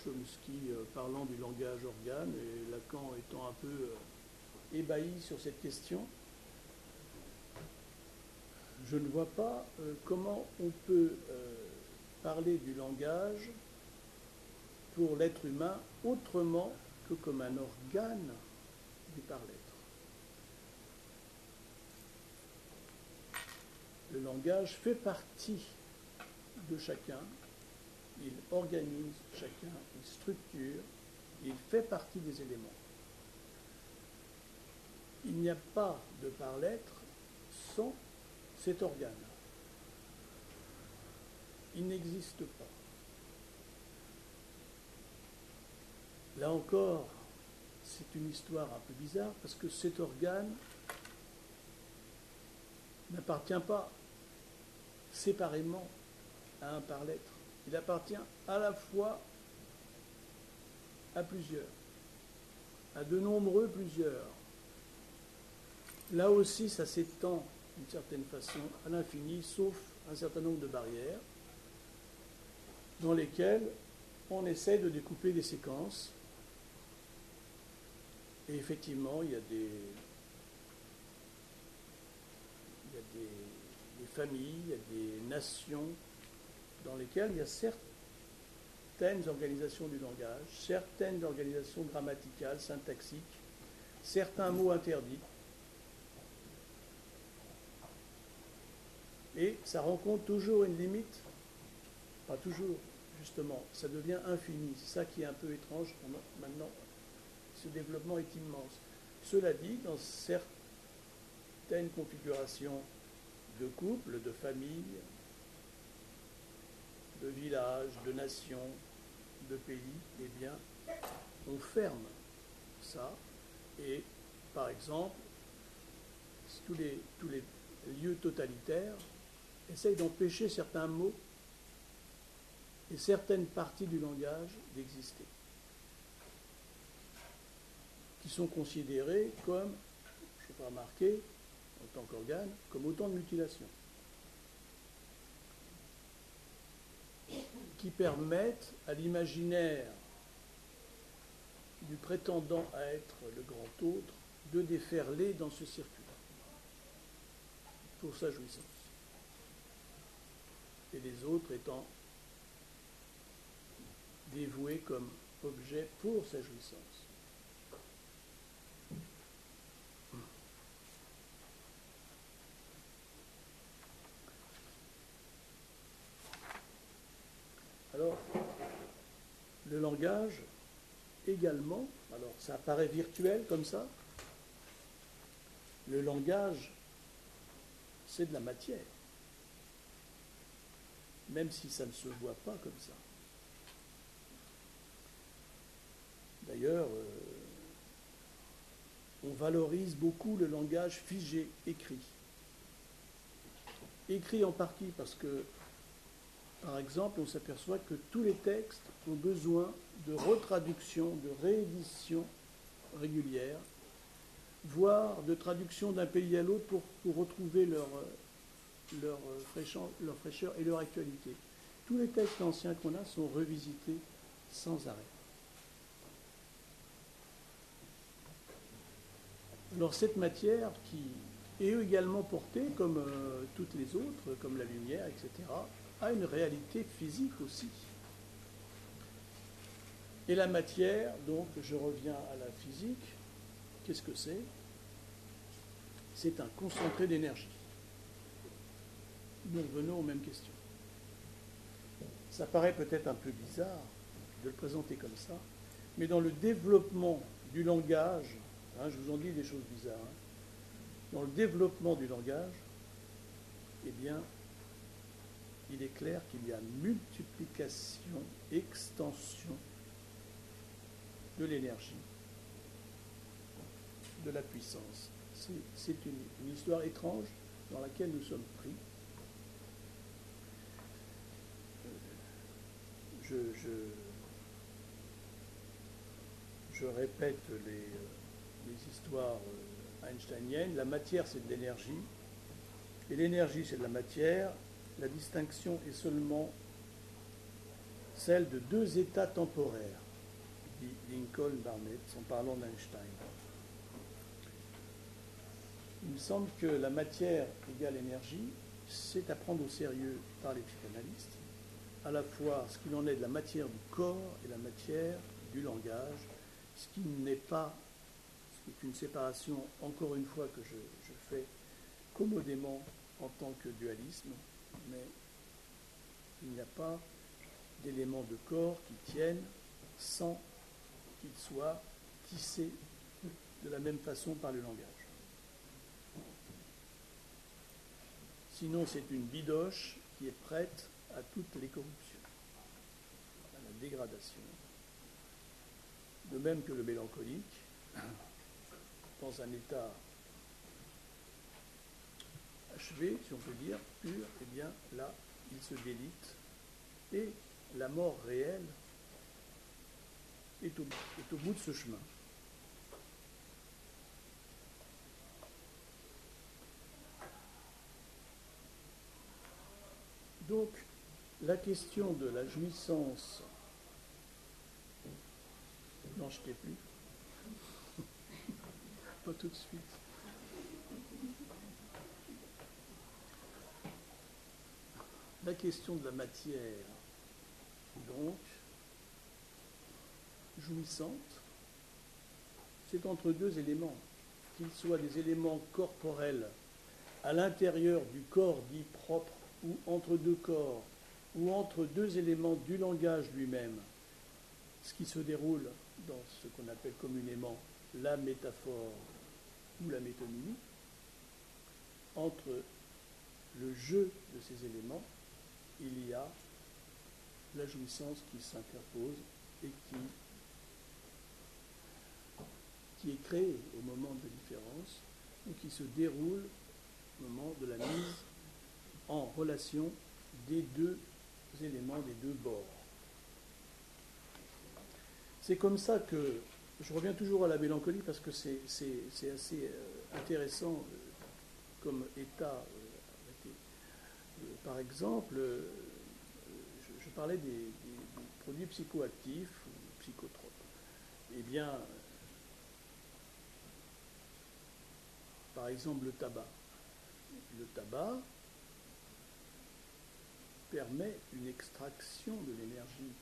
Chomsky parlant du langage organe et Lacan étant un peu ébahi sur cette question. Je ne vois pas comment on peut parler du langage pour l'être humain autrement que comme un organe du par-l'être. Le langage fait partie de chacun, il organise chacun, il structure, il fait partie des éléments. Il n'y a pas de par-l'être sans cet organe. Il n'existe pas. Là encore, c'est une histoire un peu bizarre parce que cet organe n'appartient pas séparément à un par-l'être. Il appartient à la fois à plusieurs, à de nombreux plusieurs. Là aussi, ça s'étend d'une certaine façon à l'infini, sauf un certain nombre de barrières dans lesquelles on essaie de découper des séquences. Et effectivement, il y a des familles, il y a des nations dans lesquelles il y a certaines organisations du langage, certaines organisations grammaticales, syntaxiques, certains mots interdits. Et ça rencontre toujours une limite, pas toujours, justement, ça devient infini. C'est ça qui est un peu étrange maintenant. Ce développement est immense. Cela dit, dans certaines configurations de couple, de famille, de village, de nation, de pays, eh bien, on ferme ça. Et, par exemple, tous les lieux totalitaires essayent d'empêcher certains mots et certaines parties du langage d'exister, qui sont considérés comme, je peux remarquer, en tant qu'organe, comme autant de mutilations, qui permettent à l'imaginaire du prétendant à être le grand autre de déferler dans ce circuit pour sa jouissance, et les autres étant dévoués comme objet pour sa jouissance. Alors, le langage également, alors ça paraît virtuel comme ça, le langage, c'est de la matière, même si ça ne se voit pas comme ça. D'ailleurs, on valorise beaucoup le langage figé, écrit. Écrit en partie parce que, par exemple, on s'aperçoit que tous les textes ont besoin de retraduction, de réédition régulière, voire de traduction d'un pays à l'autre pour retrouver leur fraîcheur et leur actualité. Tous les textes anciens qu'on a sont revisités sans arrêt. Alors cette matière qui est également portée, comme toutes les autres, comme la lumière, etc., a une réalité physique aussi. Et la matière, donc je reviens à la physique, qu'est-ce que c'est ? C'est un concentré d'énergie. Nous revenons aux mêmes questions. Ça paraît peut-être un peu bizarre de le présenter comme ça, mais dans le développement du langage, je vous en dis des choses bizarres, dans le développement du langage, eh bien, il est clair qu'il y a multiplication, extension de l'énergie, de la puissance. C'est une histoire étrange dans laquelle nous sommes pris. Je répète les histoires einsteiniennes. La matière, c'est de l'énergie, et l'énergie, c'est de la matière. La distinction est seulement celle de deux états temporaires, dit Lincoln Barnett en parlant d'Einstein. Il me semble que la matière égale énergie, c'est à prendre au sérieux par les psychanalystes, à la fois ce qu'il en est de la matière du corps et la matière du langage, ce qui n'est pas, ce qui est une séparation, encore une fois, que je fais commodément en tant que dualisme, mais il n'y a pas d'éléments de corps qui tiennent sans qu'ils soient tissés de la même façon par le langage. Sinon, c'est une bidoche qui est prête à toutes les corruptions, à la dégradation de même que le mélancolique, dans un état achevé, si on peut dire, pur, eh bien là, il se délite, et la mort réelle est au bout de ce chemin. Donc, la question de la jouissance, non, je ne t'ai plus, pas tout de suite. La question de la matière, donc, jouissante, c'est entre deux éléments, qu'ils soient des éléments corporels à l'intérieur du corps dit propre, ou entre deux corps, ou entre deux éléments du langage lui-même, ce qui se déroule dans ce qu'on appelle communément la métaphore ou la métonymie, entre le jeu de ces éléments, il y a la jouissance qui s'interpose et qui est créée au moment de différence ou qui se déroule au moment de la mise en relation des deux éléments, des deux bords. C'est comme ça que, je reviens toujours à la mélancolie parce que c'est assez intéressant comme état. Par exemple, je parlais des produits psychoactifs ou psychotropes. Eh bien, par exemple, le tabac. Le tabac permet une extraction de l'énergie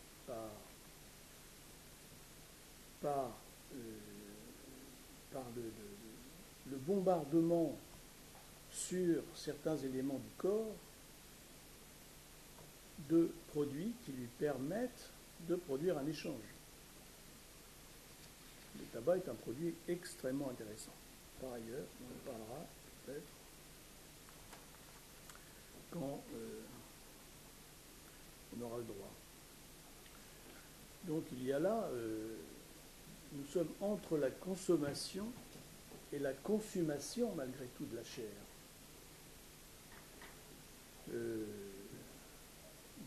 par le bombardement sur certains éléments du corps de produits qui lui permettent de produire un échange. Le tabac est un produit extrêmement intéressant. Par ailleurs, on en parlera peut-être quand on aura le droit. Donc il y a là, nous sommes entre la consommation et la consommation malgré tout de la chair.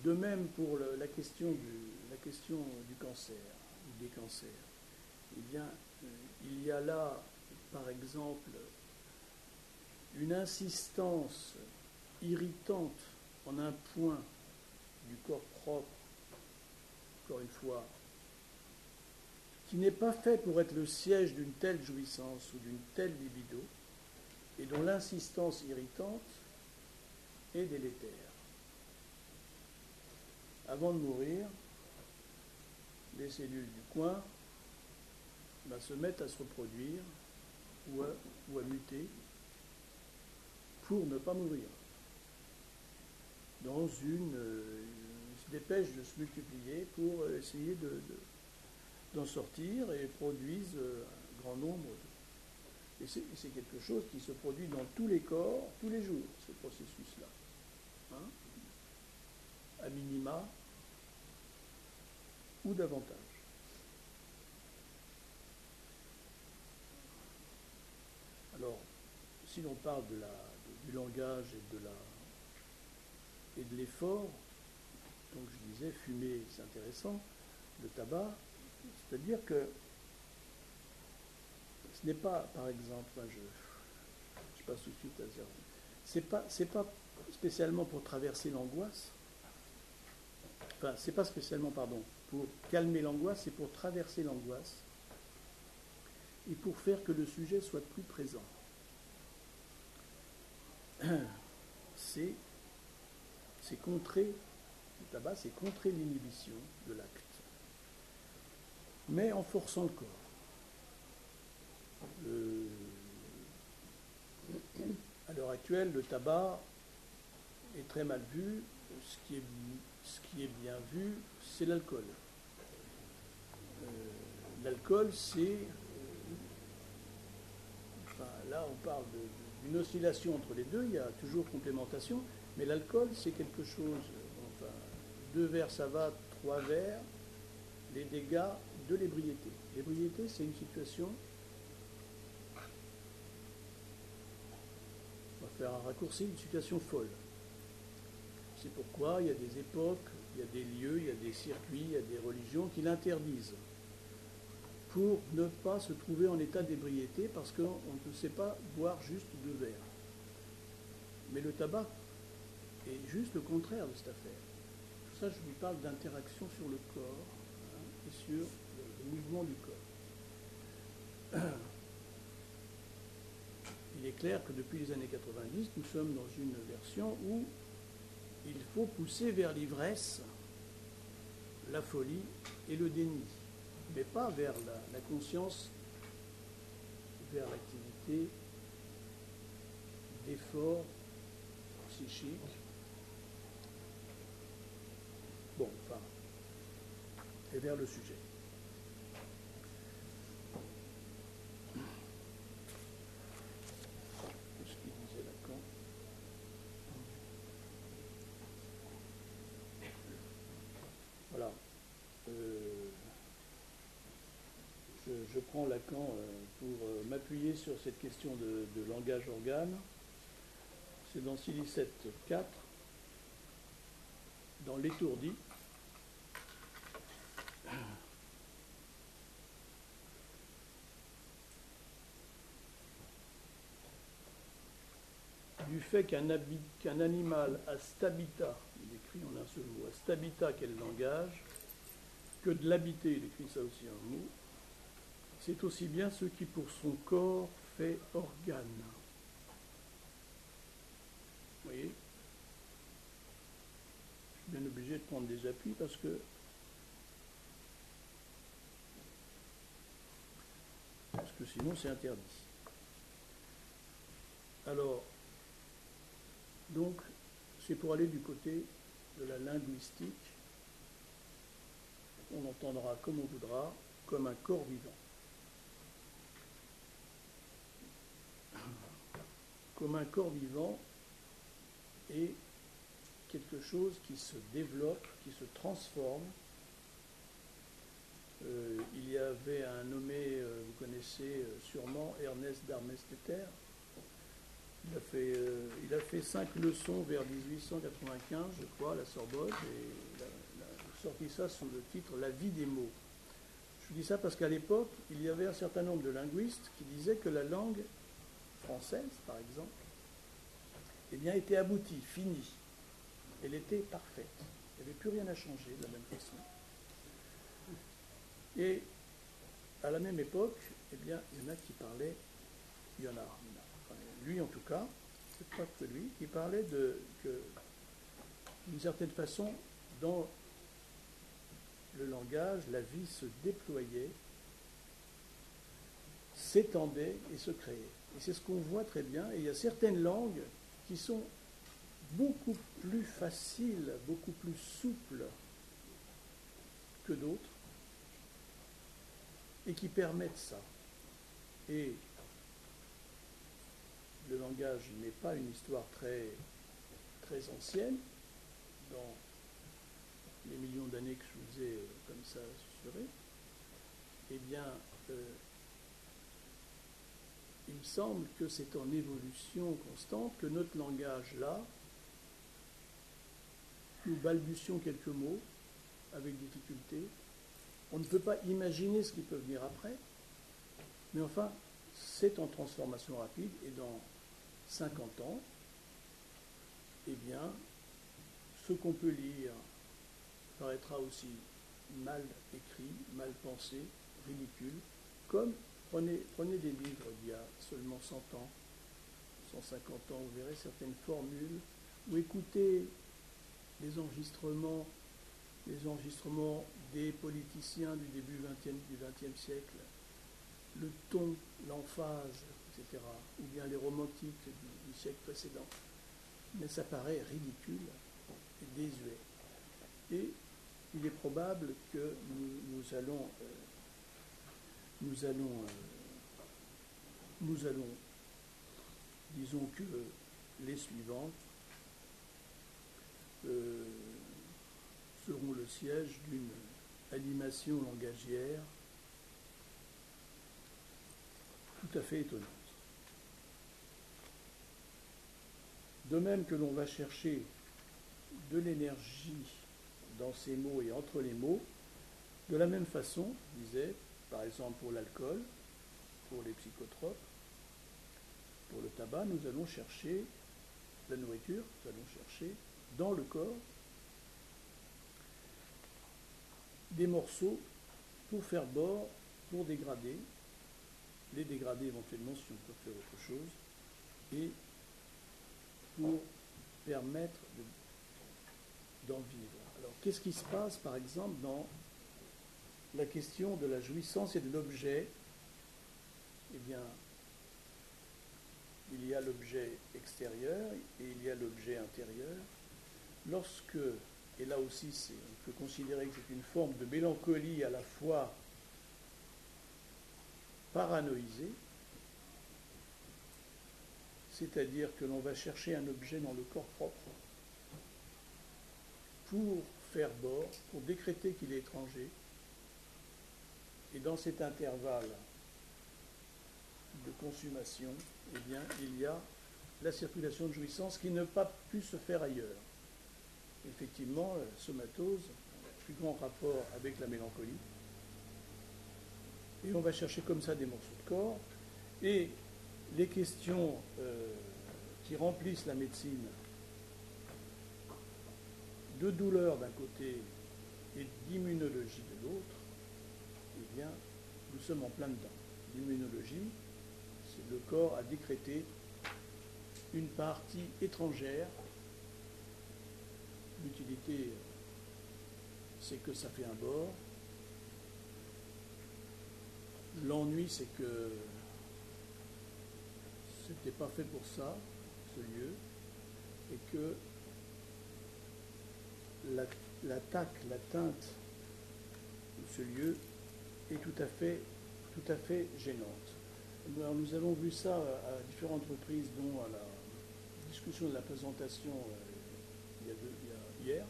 De même pour la question du cancer, ou des cancers. Eh bien, il y a là, par exemple, une insistance irritante en un point du corps propre, encore une fois, qui n'est pas fait pour être le siège d'une telle jouissance ou d'une telle libido, et dont l'insistance irritante est délétère. Avant de mourir, les cellules du coin se mettent à se reproduire ou à muter pour ne pas mourir. Ils se dépêchent de se multiplier pour essayer d'en sortir et produisent un grand nombre. Et c'est quelque chose qui se produit dans tous les corps, tous les jours, ce processus-là. À minima ou davantage. Alors, si l'on parle du langage et de l'effort, donc je disais, fumer, c'est intéressant, le tabac, c'est-à-dire que ce n'est pas, par exemple, je passe tout de suite à zéro, c'est pas spécialement pour traverser l'angoisse, enfin, c'est pas spécialement, pour calmer l'angoisse, c'est pour traverser l'angoisse et pour faire que le sujet soit plus présent. C'est contrer, le tabac, c'est contrer l'inhibition de l'acte, mais en forçant le corps. À l'heure actuelle, le tabac est très mal vu. Ce qui est bien vu, c'est l'alcool. L'alcool, c'est... là, on parle d'une oscillation entre les deux, il y a toujours complémentation, mais l'alcool, c'est quelque chose... 2 verres, ça va, 3 verres, les dégâts de l'ébriété. L'ébriété, c'est une situation, on va faire un raccourci, une situation folle. C'est pourquoi il y a des époques, il y a des lieux, il y a des circuits, il y a des religions qui l'interdisent pour ne pas se trouver en état d'ébriété parce qu'on ne sait pas boire juste 2 verres. Mais le tabac est juste le contraire de cette affaire. Tout ça, je vous parle d'interaction sur le corps et sur le mouvement du corps. Il est clair que depuis les années 90, nous sommes dans une version où il faut pousser vers l'ivresse, la folie et le déni, mais pas vers la conscience, vers l'activité d'effort psychique. Bon, enfin, et vers le sujet. Ce qu'il disait Lacan. Voilà. Je prends Lacan pour m'appuyer sur cette question de langage-organe. C'est dans Silicette 4, dans l'étourdi. Du fait qu'un animal a stabita, il écrit en un seul mot, a stabita quel langage, que de l'habiter, il écrit ça aussi en mot, c'est aussi bien ce qui pour son corps fait organe. Vous voyez ? Je suis bien obligé de prendre des appuis parce que sinon c'est interdit. Alors, donc, c'est pour aller du côté de la linguistique. On entendra comme on voudra, comme un corps vivant. Comme un corps vivant est quelque chose qui se développe, qui se transforme. Il y avait un nommé, vous connaissez sûrement, Ernest d'Armesteter. Il a fait 5 leçons vers 1895, je crois, à la Sorbonne, et il a sorti ça sous le titre « La vie des mots ». Je dis ça parce qu'à l'époque, il y avait un certain nombre de linguistes qui disaient que la langue française, par exemple, eh bien, était aboutie, finie. Elle était parfaite. Il n'y avait plus rien à changer de la même façon. Et à la même époque, eh bien, il y en a qui parlaient, il y en a, enfin, lui en tout cas, c'est pas que lui, qui parlait que, d'une certaine façon, dans le langage, la vie se déployait, s'étendait et se créait. Et c'est ce qu'on voit très bien. Et il y a certaines langues qui sont beaucoup plus faciles, beaucoup plus souples que d'autres, et qui permettent ça. Et le langage n'est pas une histoire très, très ancienne, dans les millions d'années que je vous ai comme ça susurré. Eh bien, il me semble que c'est en évolution constante que notre langage, là, nous balbutions quelques mots avec difficulté. On ne peut pas imaginer ce qui peut venir après, mais enfin, c'est en transformation rapide, et dans 50 ans, eh bien, ce qu'on peut lire paraîtra aussi mal écrit, mal pensé, ridicule, comme prenez des livres d'il y a seulement 100 ans, 150 ans, vous verrez certaines formules, ou écoutez les enregistrements des politiciens du début du XXe siècle, le ton, l'emphase, etc., ou bien les romantiques du siècle précédent. Mais ça paraît ridicule et désuet. Et il est probable que nous allons, disons que les suivants seront le siège d'une animation langagière à fait étonnante. De même que l'on va chercher de l'énergie dans ces mots et entre les mots, de la même façon, je disais, par exemple pour l'alcool, pour les psychotropes, pour le tabac, nous allons chercher la nourriture, nous allons chercher dans le corps des morceaux pour faire bord, pour dégrader, les dégrader éventuellement si on peut faire autre chose, et pour permettre d'en vivre. Alors, qu'est-ce qui se passe, par exemple, dans la question de la jouissance et de l'objet? Eh bien, il y a l'objet extérieur et il y a l'objet intérieur. Lorsque, et là aussi on peut considérer que c'est une forme de mélancolie à la fois paranoïsée, c'est-à-dire que l'on va chercher un objet dans le corps propre pour faire bord, pour décréter qu'il est étranger, et dans cet intervalle de consommation, eh bien, il y a la circulation de jouissance qui n'a pas pu se faire ailleurs. Effectivement, la somatose a un plus grand rapport avec la mélancolie. Et on va chercher comme ça des morceaux de corps. Et les questions qui remplissent la médecine de douleur d'un côté et d'immunologie de l'autre, eh bien, nous sommes en plein dedans. L'immunologie, c'est le corps a décrété une partie étrangère. L'utilité, c'est que ça fait un bord. L'ennui, c'est que c'était pas fait pour ça, ce lieu, et que l'attaque, l'atteinte de ce lieu est tout à fait gênante. Alors, nous avons vu ça à différentes reprises, dont à la discussion de la présentation hier.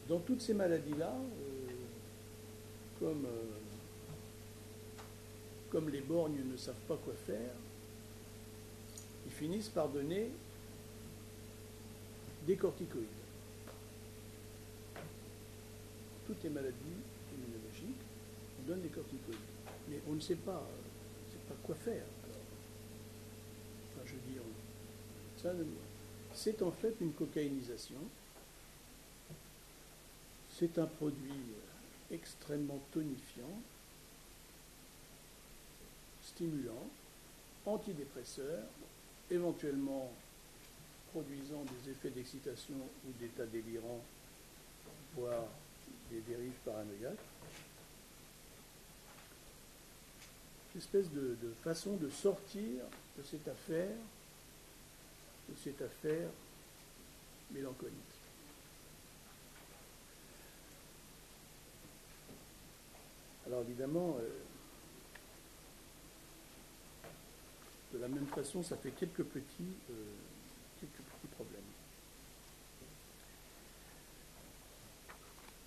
Dans toutes ces maladies-là, comme les borgnes ne savent pas quoi faire, ils finissent par donner des corticoïdes. Toutes les maladies immunologiques, on donne des corticoïdes. Mais on ne sait pas quoi faire. Enfin, je dis, c'est en fait une cocaïnisation. C'est un produit extrêmement tonifiant, stimulant, antidépresseur, éventuellement produisant des effets d'excitation ou d'état délirant, voire des dérives paranoïaques. Une espèce de façon de sortir de cette affaire mélancolique. Alors évidemment, de la même façon, ça fait quelques petits problèmes.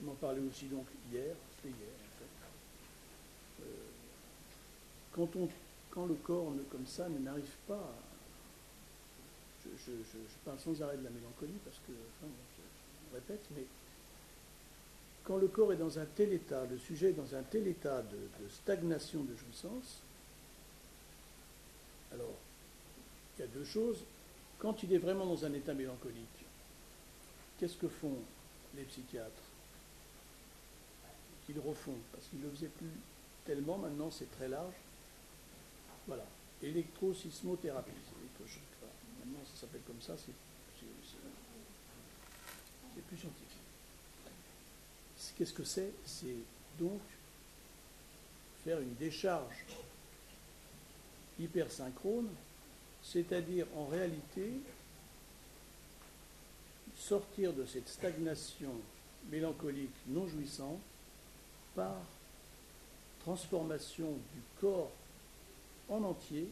On en parlait aussi donc hier, c'était hier en fait. Quand le corps comme ça n'arrive pas à... Je parle sans arrêt de la mélancolie parce que, enfin, je répète, mais quand le corps est dans un tel état, le sujet est dans un tel état de stagnation de jouissance, alors, il y a deux choses. Quand il est vraiment dans un état mélancolique, qu'est-ce que font les psychiatres? Qu'ils refont, parce qu'ils ne le faisaient plus tellement, maintenant c'est très large. Voilà, électrosismothérapie. Maintenant ça s'appelle comme ça, c'est plus scientifique. Qu'est-ce que c'est? C'est donc faire une décharge hypersynchrone, c'est-à-dire en réalité sortir de cette stagnation mélancolique non jouissante par transformation du corps en entier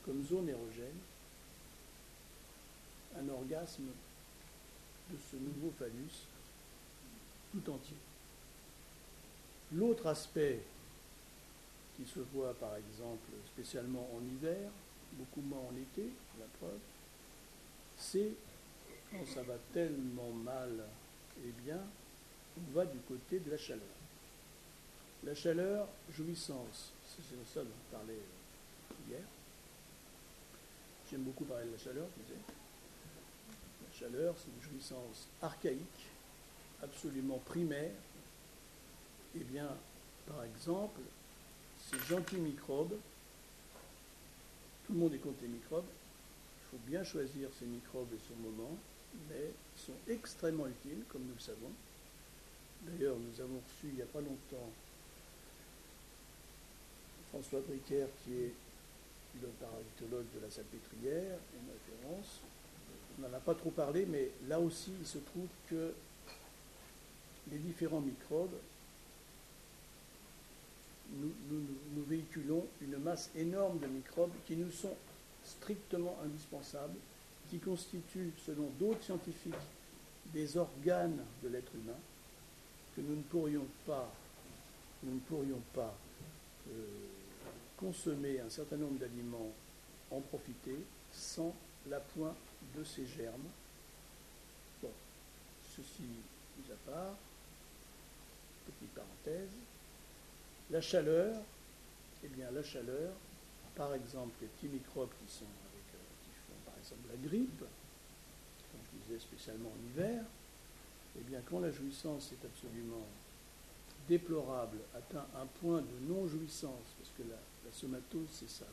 comme zone érogène, un orgasme de ce nouveau phallus tout entier. L'autre aspect qui se voit par exemple spécialement en hiver, beaucoup moins en été, la preuve, c'est quand ça va tellement mal, eh bien, on va du côté de la chaleur. La chaleur, jouissance, c'est ça dont on parlait hier. J'aime beaucoup parler de la chaleur, je disais. La chaleur, c'est une jouissance archaïque, absolument primaire. Eh bien, par exemple, ces gentils microbes, tout le monde est contre les microbes, il faut bien choisir ces microbes et son moment, mais ils sont extrêmement utiles, comme nous le savons. D'ailleurs, nous avons reçu il n'y a pas longtemps François Bricaire, qui est le parasitologue de la Salpêtrière, une référence. On n'en a pas trop parlé, mais là aussi, il se trouve que les différents microbes, nous véhiculons une masse énorme de microbes qui nous sont strictement indispensables, qui constituent, selon d'autres scientifiques, des organes de l'être humain, que nous ne pourrions pas consommer un certain nombre d'aliments, en profiter, sans l'appoint de ces germes. Bon, ceci mis à part, petite parenthèse. La chaleur, eh bien la chaleur, par exemple les petits microbes qui font par exemple la grippe, comme je disais spécialement en hiver, eh bien quand la jouissance est absolument déplorable, atteint un point de non-jouissance, parce que la somatose c'est ça,